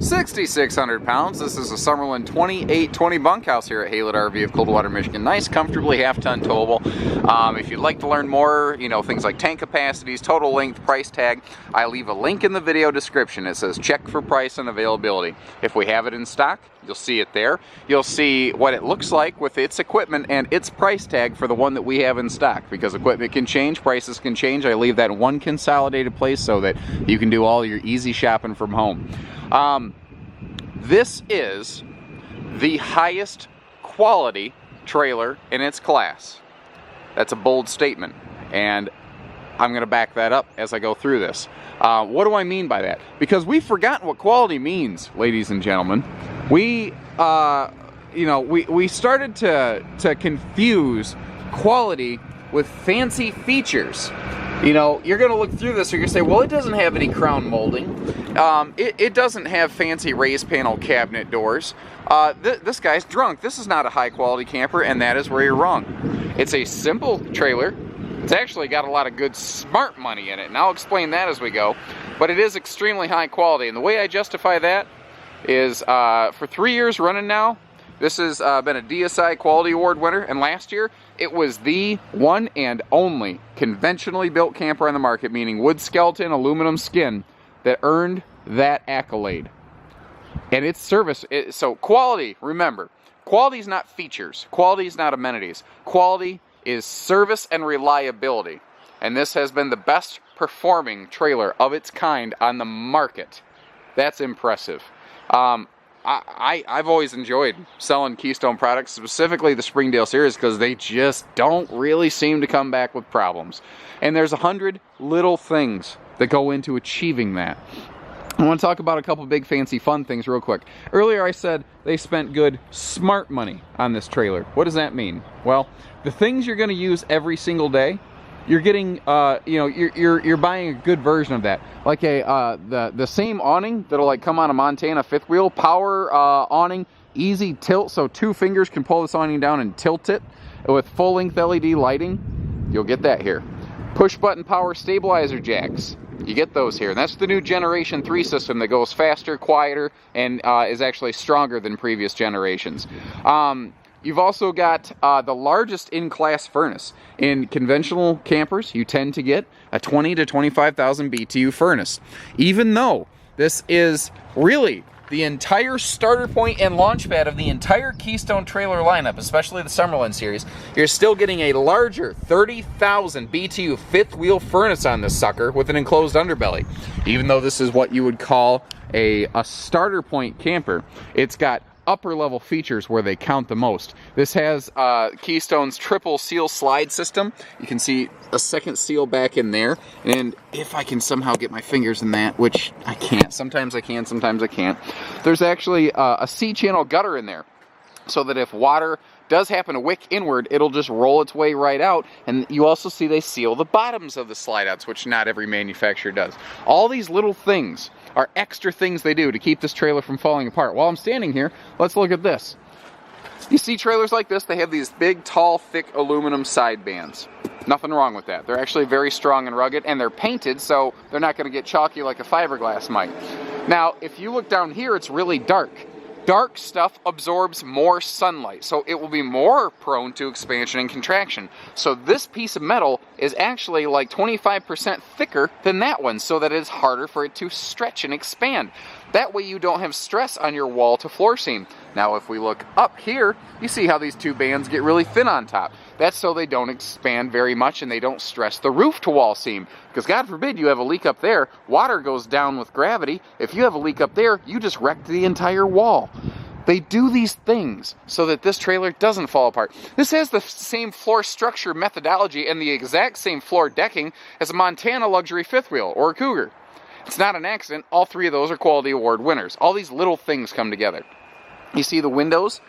6,600 pounds. This is a Summerland 2820 bunkhouse here at HaylettRV of Coldwater, Michigan. Nice, comfortably half-ton towable. If you'd like to learn more, things like tank capacities, total length, price tag, I leave a link in the video description. It says check for price and availability. If we have it in stock, you'll see it there. You'll see what it looks like with its equipment and its price tag for the one that we have in stock, because equipment can change, prices can change. I leave that in one consolidated place so that you can do all your easy shopping from home. This is the highest quality trailer in its class. That's a bold statement, and I'm going to back that up as I go through this. What do I mean by that? Because we've forgotten what quality means, ladies and gentlemen. We started to confuse quality with fancy features. You're going to look through this, or you're going to say, well, it doesn't have any crown molding. It doesn't have fancy raised panel cabinet doors. This guy's drunk. This is not a high-quality camper, and that is where you're wrong. It's a simple trailer. It's actually got a lot of good smart money in it, and I'll explain that as we go. But it is extremely high quality, and the way I justify that is for 3 years running now, this has been a DSI Quality Award winner, and last year it was the one and only conventionally built camper on the market, meaning wood skeleton, aluminum skin, that earned that accolade. And its service, so quality, remember, quality is not features, quality is not amenities, quality is service and reliability. And this has been the best performing trailer of its kind on the market. That's impressive. I've always enjoyed selling Keystone products, specifically the Springdale series, because they just don't really seem to come back with problems. And there's 100 little things that go into achieving that. I want to talk about a couple big, fancy, fun things real quick. Earlier I said they spent good, smart money on this trailer. What does that mean? Well, the things you're going to use every single day, you're getting, you're buying a good version of that. Like the same awning that'll like come on a Montana fifth wheel, power awning, easy tilt, so 2 fingers can pull this awning down and tilt it with full length LED lighting. You'll get that here. Push button power stabilizer jacks. You get those here. And that's the new Generation 3 system that goes faster, quieter, and is actually stronger than previous generations. You've also got the largest in-class furnace. In conventional campers, you tend to get a 20 to 25,000 BTU furnace. Even though this is really the entire starter point and launch pad of the entire Keystone trailer lineup, especially the Summerland series, you're still getting a larger 30,000 BTU fifth wheel furnace on this sucker with an enclosed underbelly. Even though this is what you would call a starter point camper, it's got upper level features where they count the most. This has Keystone's triple seal slide system. You can see a second seal back in there, and if I can somehow get my fingers in that, which I can't, sometimes I can, sometimes I can't, there's actually a C-channel gutter in there, so that if water does happen to wick inward, it'll just roll its way right out. And you also see they seal the bottoms of the slide outs, which not every manufacturer does. All these little things are extra things they do to keep this trailer from falling apart. While I'm standing here, let's look at this. You see trailers like this, they have these big, tall, thick aluminum side bands. Nothing wrong with that. They're actually very strong and rugged, and they're painted, so they're not going to get chalky like a fiberglass might. Now, if you look down here, it's really dark. Dark stuff absorbs more sunlight, so it will be more prone to expansion and contraction. So this piece of metal is actually like 25% thicker than that one, so that it's harder for it to stretch and expand. That way you don't have stress on your wall to floor seam. Now if we look up here, you see how these 2 bands get really thin on top. That's so they don't expand very much and they don't stress the roof to wall seam. Because God forbid you have a leak up there, water goes down with gravity. If you have a leak up there, you just wrecked the entire wall. They do these things so that this trailer doesn't fall apart. This has the same floor structure methodology and the exact same floor decking as a Montana luxury fifth wheel or a Cougar. It's not an accident. All 3 of those are Quality Award winners. All these little things come together. You see the windows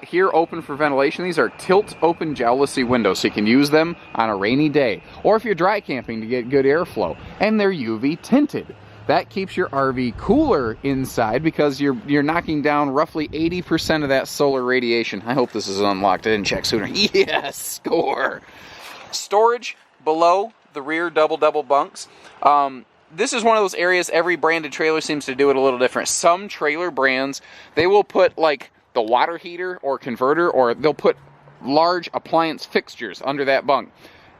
here open for ventilation. These are tilt open jowlessy windows, so you can use them on a rainy day, or if you're dry camping to get good airflow. And they're UV tinted. That keeps your RV cooler inside because you're knocking down roughly 80% of that solar radiation. I hope this is unlocked. I didn't check sooner. Yes, score. Storage below the rear double bunks. this is one of those areas, every branded trailer seems to do it a little different. Some trailer brands, they will put like the water heater or converter, or they'll put large appliance fixtures under that bunk.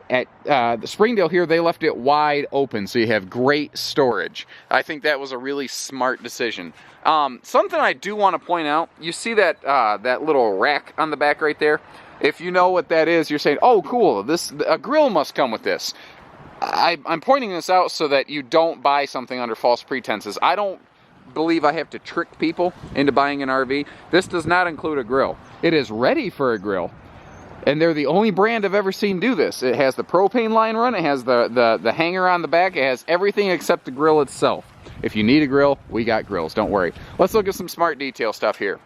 At the Springdale here, they left it wide open, so you have great storage. I think that was a really smart decision. Something I do want to point out, you see that that little rack on the back right there? If you know what that is, you're saying, oh cool, a grill must come with this. I'm pointing this out so that you don't buy something under false pretenses. I don't believe I have to trick people into buying an RV. This does not include a grill. It is ready for a grill. And they're the only brand I've ever seen do this. It has the propane line run, it has the hanger on the back, it has everything except the grill itself. If you need a grill, we got grills, don't worry. Let's look at some smart detail stuff here.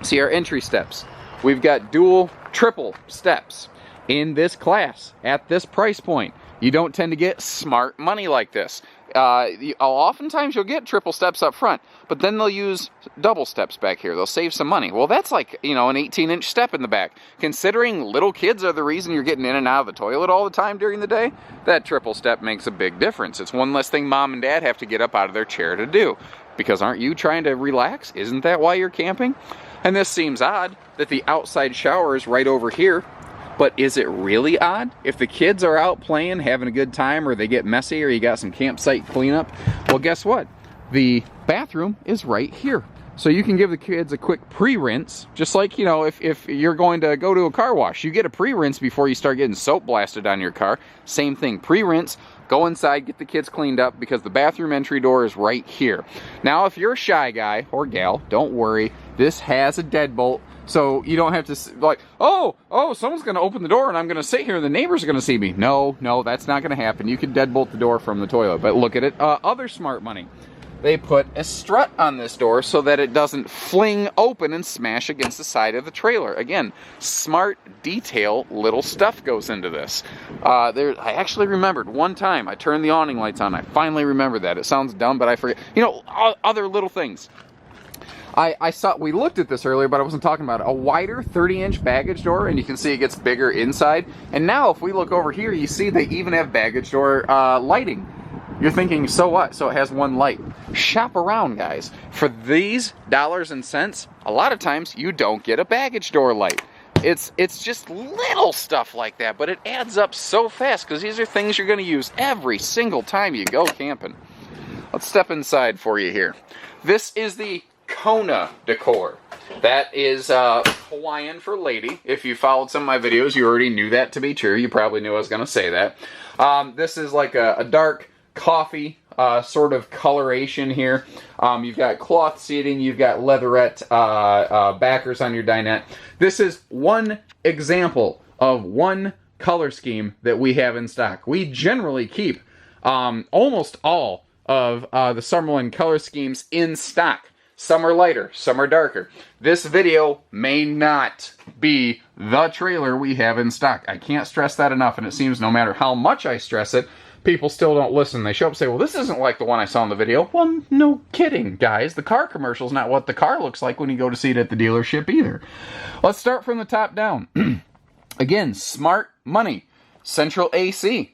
See our entry steps. We've got dual, triple steps in this class at this price point. You don't tend to get smart money like this. Oftentimes you'll get triple steps up front, but then they'll use double steps back here. They'll save some money. Well, that's like, you know, an 18-inch step in the back. Considering little kids are the reason you're getting in and out of the toilet all the time during the day, that triple step makes a big difference. It's one less thing mom and dad have to get up out of their chair to do. Because aren't you trying to relax? Isn't that why you're camping? And this seems odd that the outside shower is right over here. But is it really odd? If the kids are out playing, having a good time, or they get messy, or you got some campsite cleanup, well, guess what? The bathroom is right here. So you can give the kids a quick pre-rinse, just like, you know, if you're going to go to a car wash, you get a pre-rinse before you start getting soap blasted on your car. Same thing, pre-rinse, go inside, get the kids cleaned up, because the bathroom entry door is right here. Now, if you're a shy guy or gal, don't worry, this has a deadbolt. So you don't have to, like, oh, someone's going to open the door and I'm going to sit here and the neighbors are going to see me. No, that's not going to happen. You can deadbolt the door from the toilet. But look at it. Other smart money. They put a strut on this door so that it doesn't fling open and smash against the side of the trailer. Again, smart detail, little stuff goes into this. I actually remembered one time I turned the awning lights on. I finally remembered that. It sounds dumb, but I forget. You know, other little things. We looked at this earlier, but I wasn't talking about it. A wider 30-inch baggage door, and you can see it gets bigger inside. And now if we look over here, you see they even have baggage door lighting. You're thinking, so what? So it has one light. Shop around, guys. For these dollars and cents, a lot of times you don't get a baggage door light. It's just little stuff like that, but it adds up so fast because these are things you're going to use every single time you go camping. Let's step inside for you here. This is the Kona decor. That is Hawaiian for lady. If you followed some of my videos, you already knew that to be true. You probably knew I was going to say that. This is like a dark coffee sort of coloration here. You've got cloth seating. You've got leatherette backers on your dinette. This is one example of one color scheme that we have in stock. We generally keep almost all of the Summerland color schemes in stock. Some are lighter, some are darker. This video may not be the trailer we have in stock. I can't stress that enough, and it seems no matter how much I stress it, people still don't listen. They show up and say, well, this isn't like the one I saw in the video. Well, no kidding, guys. The car commercial is not what the car looks like when you go to see it at the dealership either. Let's start from the top down. Again, smart money. Central AC.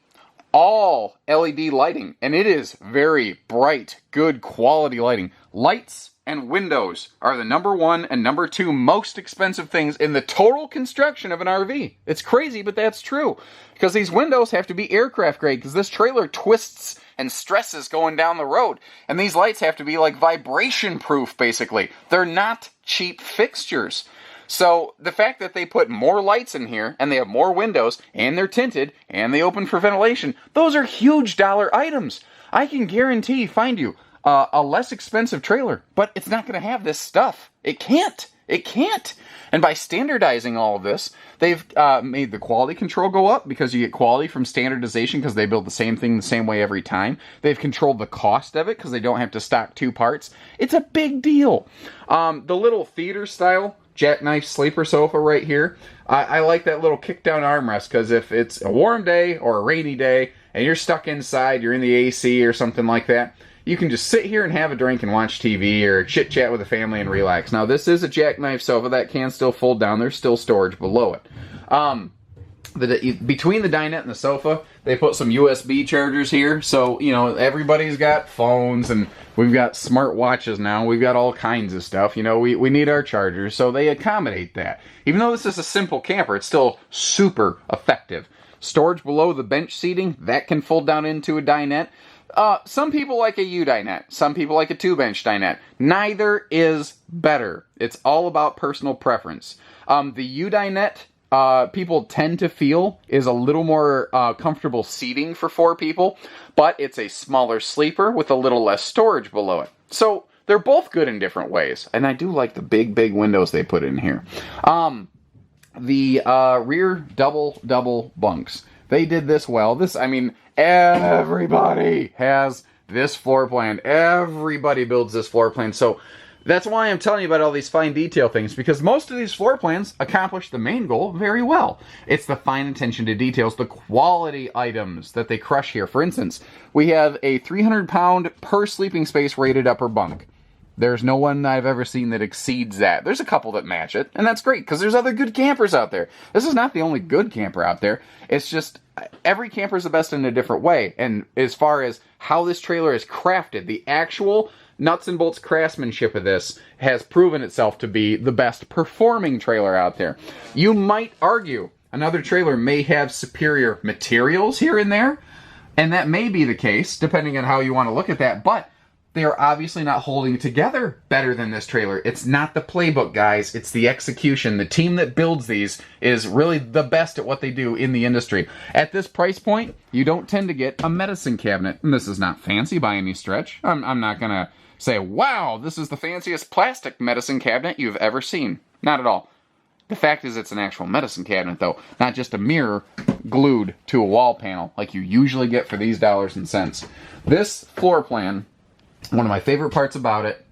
All LED lighting, and it is very bright, good quality lighting. Lights and windows are the #1 and #2 most expensive things in the total construction of an RV. It's crazy, but that's true. Because these windows have to be aircraft grade, because this trailer twists and stresses going down the road. And these lights have to be like vibration proof, basically. They're not cheap fixtures. So the fact that they put more lights in here, and they have more windows, and they're tinted, and they open for ventilation, those are huge dollar items. I can guarantee find you a less expensive trailer, but it's not going to have this stuff. It can't. It can't. And by standardizing all of this, they've made the quality control go up, because you get quality from standardization because they build the same thing the same way every time. They've controlled the cost of it because they don't have to stock 2 parts. It's a big deal. The little theater style jackknife sleeper sofa right here. I like that little kick down armrest, because if it's a warm day or a rainy day and you're stuck inside, you're in the AC or something like that, you can just sit here and have a drink and watch TV or chit chat with the family and relax. Now this is a jackknife sofa that can still fold down. There's still storage below it. between the dinette and the sofa, they put some USB chargers here. So, you know, everybody's got phones, and we've got smart watches now. We've got all kinds of stuff. You know, we need our chargers, so they accommodate that. Even though this is a simple camper, it's still super effective. Storage below the bench seating, that can fold down into a dinette. Some people like a U-dinette. Some people like a 2-bench dinette. Neither is better. It's all about personal preference. The U-dinette, people tend to feel is a little more comfortable seating for 4 people, but it's a smaller sleeper with a little less storage below it. So they're both good in different ways, and I do like the big windows they put in here. The rear double bunks, they did this well. I mean, everybody has this floor plan. Everybody builds this floor plan. So that's why I'm telling you about all these fine detail things, because most of these floor plans accomplish the main goal very well. It's the fine attention to details, the quality items that they crush here. For instance, we have a 300-pound per sleeping space rated upper bunk. There's no one I've ever seen that exceeds that. There's a couple that match it, and that's great, because there's other good campers out there. This is not the only good camper out there. It's just every camper is the best in a different way. And as far as how this trailer is crafted, the actual nuts and bolts craftsmanship of this has proven itself to be the best performing trailer out there. You might argue another trailer may have superior materials here and there, and that may be the case, depending on how you want to look at that, but they are obviously not holding together better than this trailer. It's not the playbook, guys. It's the execution. The team that builds these is really the best at what they do in the industry. At this price point, you don't tend to get a medicine cabinet. And this is not fancy by any stretch. I'm not going to say, wow, this is the fanciest plastic medicine cabinet you've ever seen. Not at all. The fact is, it's an actual medicine cabinet, though, not just a mirror glued to a wall panel like you usually get for these dollars and cents. This floor plan, one of my favorite parts about it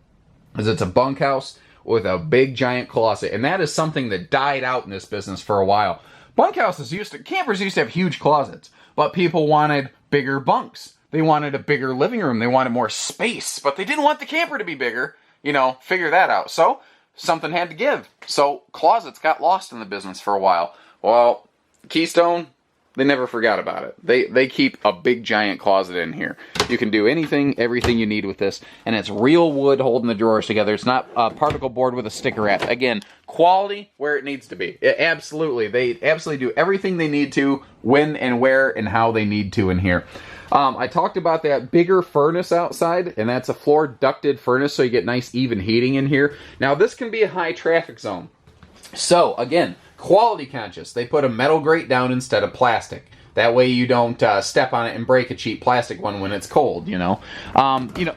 is it's a bunkhouse with a big giant closet, and that is something that died out in this business for a while. Campers used to have huge closets, but people wanted bigger bunks. They wanted a bigger living room. They wanted more space, but they didn't want the camper to be bigger. You know, figure that out. So something had to give. So closets got lost in the business for a while. Well, Keystone, they never forgot about it. They keep a big giant closet in here. You can do anything, everything you need with this, and it's real wood holding the drawers together. It's not a particle board with a sticker wrap. Again, quality where it needs to be. They absolutely do everything they need to, when and where and how they need to in here. I talked about that bigger furnace outside, and that's a floor ducted furnace, so you get nice even heating in here. Now, this can be a high traffic zone. So, again, quality conscious. They put a metal grate down instead of plastic. That way you don't step on it and break a cheap plastic one when it's cold, you know.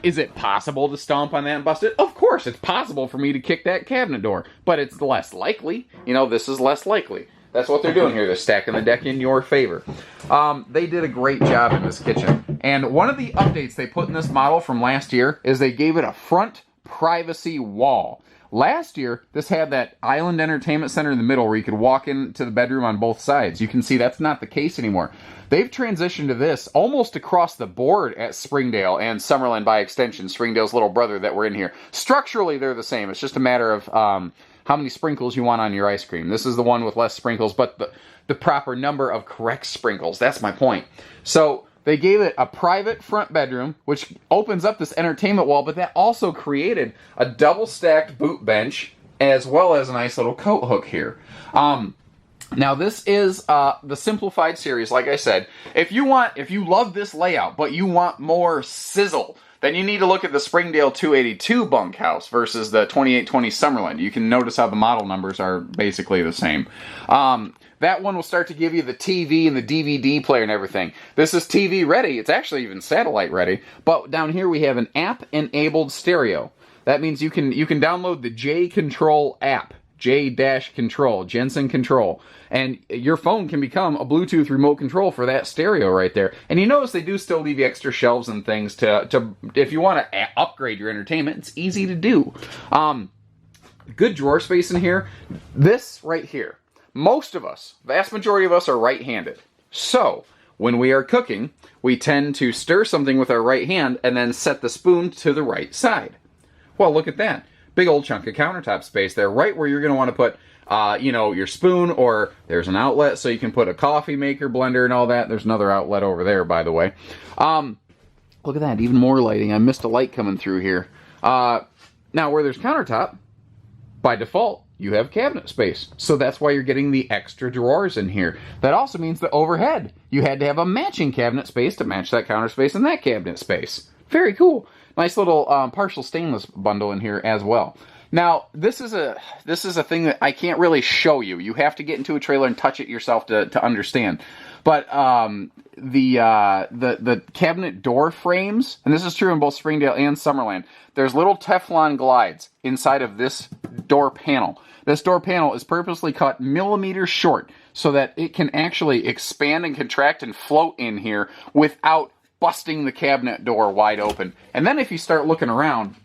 Is it possible to stomp on that and bust it? Of course, it's possible for me to kick that cabinet door, but it's less likely. You know, this is less likely. That's what they're doing here. They're stacking the deck in your favor. They did a great job in this kitchen. And one of the updates they put in this model from last year is they gave it a front privacy wall. Last year, this had that island entertainment center in the middle where you could walk into the bedroom on both sides. You can see that's not the case anymore. They've transitioned to this almost across the board at Springdale and Summerland by extension, Springdale's little brother that we're in here. Structurally, they're the same. It's just a matter of how many sprinkles you want on your ice cream. This is the one with less sprinkles, but the proper number of correct sprinkles. That's my point. So they gave it a private front bedroom, which opens up this entertainment wall, but that also created a double-stacked boot bench, as well as a nice little coat hook here. Now, this is the simplified series, like I said. If you love this layout, but you want more sizzle, then you need to look at the Springdale 282 bunkhouse versus the 2820 Summerland. You can notice how the model numbers are basically the same. That one will start to give you the TV and the DVD player and everything. This is TV ready. It's actually even satellite ready. But down here we have an app-enabled stereo. That means you can download the J-Control app. J-Control, Jensen Control. And your phone can become a Bluetooth remote control for that stereo right there. And you notice they do still leave you extra shelves and things to if you want to upgrade your entertainment, it's easy to do. Good drawer space in here. This right here. Most of us, vast majority of us, are right-handed. So, when we are cooking, we tend to stir something with our right hand and then set the spoon to the right side. Well, look at that. big old chunk of countertop space there, right where you're going to want to put, you know, your spoon, or there's an outlet so you can put a coffee maker, blender, and all that. There's another outlet over there, by the way. Look at that, even more lighting. I missed a light coming through here. Now, where there's countertop, by default, you have cabinet space. So that's why you're getting the extra drawers in here. That also means that overhead, you had to have a matching cabinet space to match that counter space and that cabinet space. Very cool. Nice little partial stainless bundle in here as well. Now, this is a thing that I can't really show you. You have to get into a trailer and touch it yourself to understand. But the cabinet door frames, and this is true in both Springdale and Summerland, there's little Teflon glides inside of this door panel. This door panel is purposely cut millimeters short so that it can actually expand and contract and float in here without busting the cabinet door wide open. And then if you start looking around,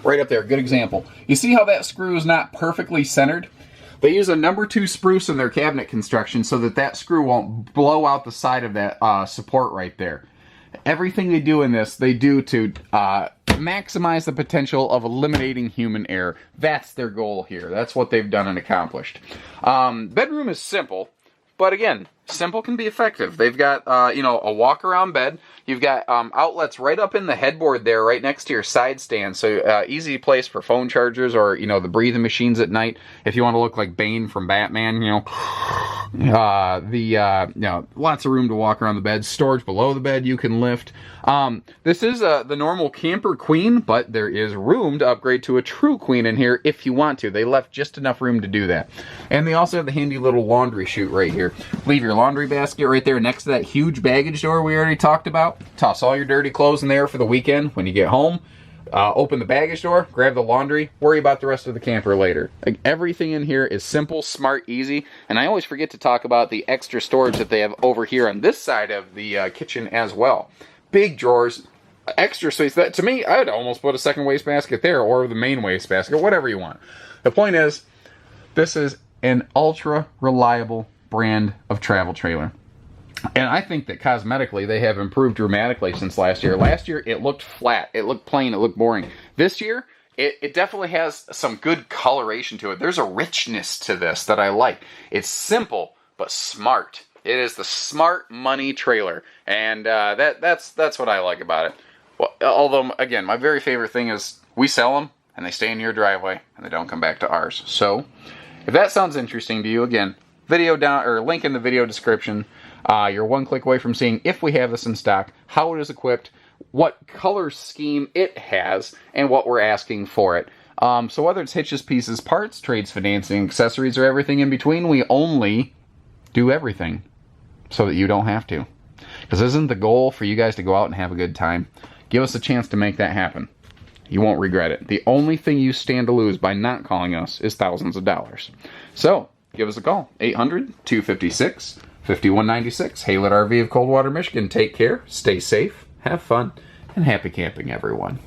right up there, good example. You see how that screw is not perfectly centered? They use a number 2 spruce in their cabinet construction so that that screw won't blow out the side of that support right there. Everything they do in this, they do to maximize the potential of eliminating human error. That's their goal here. That's what they've done and accomplished. Bedroom is simple, but again, simple can be effective. They've got, you know, a walk-around bed. You've got outlets right up in the headboard there, right next to your side stand. So easy place for phone chargers or, you know, the breathing machines at night. If you want to look like Bane from Batman, you know. You know, lots of room to walk around the bed. Storage below the bed you can lift. This is the normal camper queen, but there is room to upgrade to a true queen in here if you want to. They left just enough room to do that. And they also have the handy little laundry chute right here. Leave your laundry basket right there next to that huge baggage door we already talked about. Toss all your dirty clothes in there for the weekend. When you get home, open the baggage door, grab the laundry, worry about the rest of the camper later. Like, everything in here is simple, smart, easy, and I always forget to talk about the extra storage that they have over here on this side of the kitchen as well. Big drawers, extra space. That, to me, I'd almost put a second wastebasket there, or the main wastebasket, whatever you want. The point is, this is an ultra reliable brand of travel trailer. And I think that cosmetically they have improved dramatically since last year. Last year it looked flat, it looked plain, it looked boring. This year it definitely has some good coloration to it. There's a richness to this that I like. It's simple but smart. It is the smart money trailer, and that's what I like about it. Well, although again, my very favorite thing is we sell them and they stay in your driveway and they don't come back to ours. So if that sounds interesting to you, again, video down or link in the video description. You're one click away from seeing if we have this in stock, how it is equipped, what color scheme it has, and what we're asking for it. So whether it's hitches, pieces, parts, trades, financing, accessories, or everything in between, we only do everything so that you don't have to. Because isn't the goal for you guys to go out and have a good time? Give us a chance to make that happen. You won't regret it. The only thing you stand to lose by not calling us is thousands of dollars. So give us a call, 800-256-5196, HaylettRV of Coldwater, Michigan. Take care, stay safe, have fun, and happy camping, everyone.